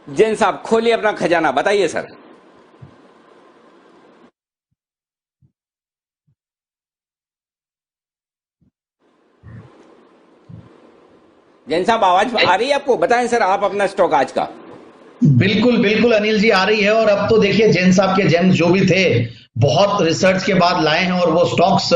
जैन साहब खोलिए अपना खजाना, बताइए सर। जैन साहब आवाज आ रही है आपको? बताएं सर आप अपना स्टॉक आज का। बिल्कुल बिल्कुल अनिल जी, आ रही है। और अब तो देखिए जैन साहब के जेम्स जो भी थे बहुत रिसर्च के बाद लाए हैं और वो स्टॉक्स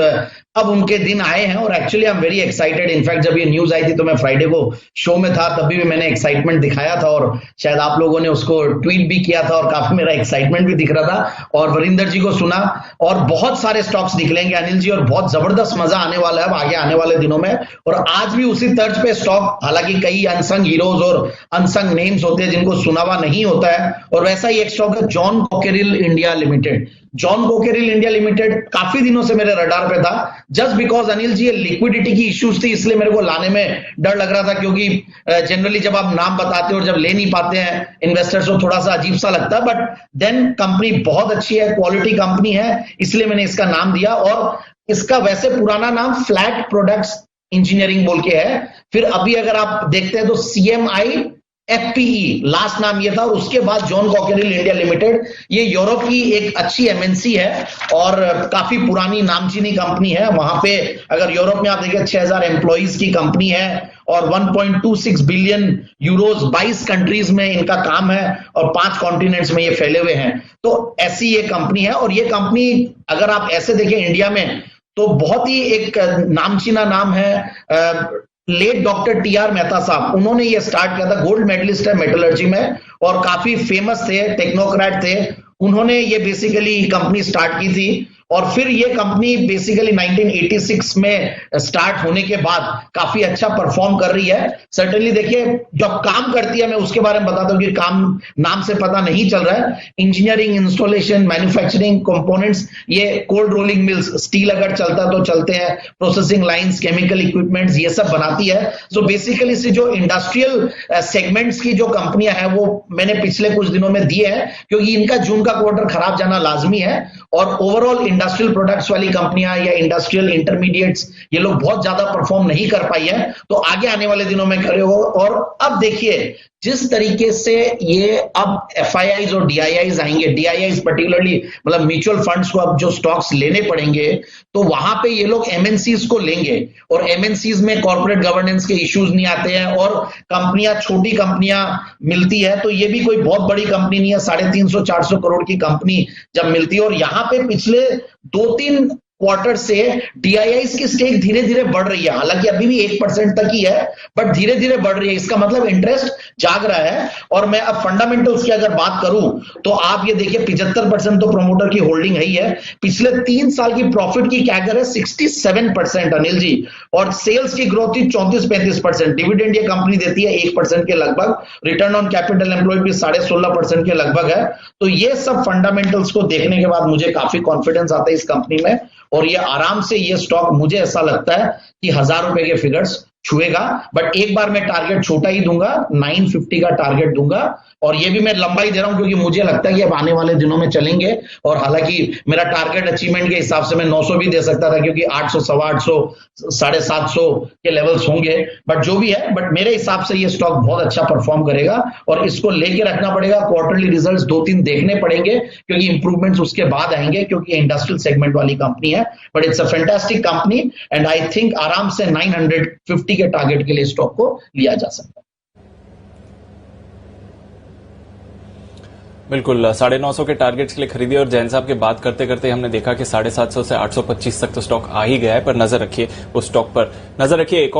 अब उनके दिन आए हैं। और actually I am very excited. In fact जब ये न्यूज आई थी तो मैं फ्राइडे को शो में था, तभी भी मैंने एक्साइटमेंट दिखाया था और शायद आप लोगों ने उसको ट्वीट भी किया था और काफी मेरा एक्साइटमेंट भी दिख रहा था। और वरिंदर जी को सुना और बहुत सारे स्टॉक्स निकलेंगे अनिल जी और बहुत जबरदस्त मजा आने वाला है अब आगे आने वाले दिनों में। और आज भी उसी तर्ज पे स्टॉक, हालांकि कई अनसंग हीरोज और अनसंग नेम्स होते हैं जिनको सुना हुआ नहीं होता है, और वैसा ही एक स्टॉक है John Cockerill India limited. John Cockerill India limited काफी दिनों से मेरे रडार पे था, जस्ट बिकॉज अनिल जी ये लिक्विडिटी की इश्यूज थी, इसलिए मेरे को लाने में डर लग रहा था। क्योंकि जनरली जब आप नाम बताते हो और जब ले नहीं पाते हैं इन्वेस्टर्स को थोड़ा सा अजीब सा लगता है, बट देन कंपनी बहुत अच्छी है, क्वालिटी कंपनी है, इसलिए मैंने इसका नाम दिया। और इसका वैसे पुराना नाम फ्लैट प्रोडक्ट्स इंजीनियरिंग बोल के है, फिर अभी अगर आप देखते हैं तो CMI FPE लास्ट नाम ये था, और उसके बाद जॉन कोकेरिल इंडिया लिमिटेड। ये यूरोप की एक अच्छी MNC है और काफी पुरानी नामचीनी कंपनी है। वहां पे अगर यूरोप में आप देखिए 6000 एम्प्लॉइज की कंपनी है और 1.26 बिलियन यूरोज 22 कंट्रीज में इनका काम है और 5 कॉन्टिनेंट्स में ये फैले हुए हैं। तो ऐसी ये कंपनी है। और ये कंपनी अगर आप ऐसे देखें इंडिया में तो बहुत ही एक नामचीना नाम है। लेट डॉक्टर TR मेहता साहब, उन्होंने ये स्टार्ट किया था, गोल्ड मेडलिस्ट है मेटलर्जी में और काफी फेमस थे, टेक्नोक्रेट थे। उन्होंने ये बेसिकली कंपनी स्टार्ट की थी और फिर ये कंपनी बेसिकली 1986 में स्टार्ट होने के बाद काफी अच्छा परफॉर्म कर रही है। सर्टेनली देखिए जब काम करती है, मैं उसके बारे में बताता हूं कि काम नाम से पता नहीं चल रहा है। इंजीनियरिंग, इंस्टॉलेशन, मैन्युफैक्चरिंग, कंपोनेंट्स, ये कोल्ड रोलिंग मिल्स, स्टील अगर चलता है तो चलते हैं, प्रोसेसिंग लाइंस, केमिकल इक्विपमेंट्स, ये सब बनाती है। सो बेसिकली से जो इंडस्ट्रियल सेगमेंट्स की जो कंपनियां हैं वो मैंने पिछले कुछ दिनों में दिए हैं, क्योंकि इनका जून का क्वार्टर खराब जाना लाजमी है। और ओवरऑल इंडस्ट्रियल प्रोडक्ट्स वाली कंपनियां या इंडस्ट्रियल इंटरमीडिएट्स ये लोग बहुत ज्यादा परफॉर्म नहीं कर पाई है, तो आगे आने वाले दिनों में करे हो। और अब देखिए जिस तरीके से ये अब FIIs और DIIs आएंगे, DIIs पर्टिकुलरली मतलब म्यूचुअल फंड्स को अब जो स्टॉक्स लेने पड़ेंगे, तो वहां पे ये लोग MNCs को लेंगे और MNCs में कॉर्पोरेट गवर्नेंस के इश्यूज नहीं आते हैं और कंपनियां, छोटी कंपनियां मिलती है। तो ये भी कोई बहुत बड़ी कंपनी नहीं है, 350-400 करोड़ की कंपनी जब मिलती है। और यहां पे पिछले 2-3 क्वार्टर से DIIs की स्टेक धीरे धीरे बढ़ रही है, हालांकि अभी भी 1% तक ही है, बट धीरे धीरे बढ़ रही है। इसका मतलब इंटरेस्ट जाग रहा है। और मैं अब फंडामेंटल्स की अगर बात करूं तो आप ये देखिए 75% तो प्रोमोटर की होल्डिंग है ही है। पिछले 3 साल की प्रॉफिट की कैगर है 67% अनिल जी, और सेल्स की ग्रोथ थी 34-35%। डिविडेंड ये कंपनी देती है 1% के लगभग, रिटर्न ऑन कैपिटल एम्प्लॉयड भी 16.5% के लगभग है। तो ये सब फंडामेंटल्स को देखने के बाद मुझे काफी कॉन्फिडेंस आता है इस कंपनी में, और ये आराम से ये स्टॉक मुझे ऐसा लगता है कि 1000 रुपए के फिगर्स छुएगा। बट एक बार मैं टारगेट छोटा ही दूंगा, 950 का टारगेट दूंगा, और ये भी मैं लंबाई दे रहा हूं क्योंकि मुझे लगता है कि अब आने वाले दिनों में चलेंगे। और हालांकि मेरा टारगेट अचीवमेंट के हिसाब से मैं 900 भी दे सकता था, क्योंकि 800, 850, 750 के लेवल्स होंगे, बट जो भी है, बट मेरे हिसाब से ये स्टॉक बहुत अच्छा परफॉर्म करेगा और इसको लेके रखना पड़ेगा। क्वार्टरली रिजल्ट्स 2-3 देखने पड़ेंगे क्योंकि इंप्रूवमेंट्स उसके बाद आएंगे, क्योंकि इंडस्ट्रियल सेगमेंट वाली कंपनी है। But it's a fantastic company and I think आराम से 950 के टारगेट के लिए स्टॉक को लिया जा सकता है। बिल्कुल 950 के टारगेट्स के लिए खरीदी। और जैन साहब की बात करते करते हमने देखा कि 750 से 825 तक तो स्टॉक आ ही गया है, पर नजर रखिए उस स्टॉक पर, नजर रखिए। एक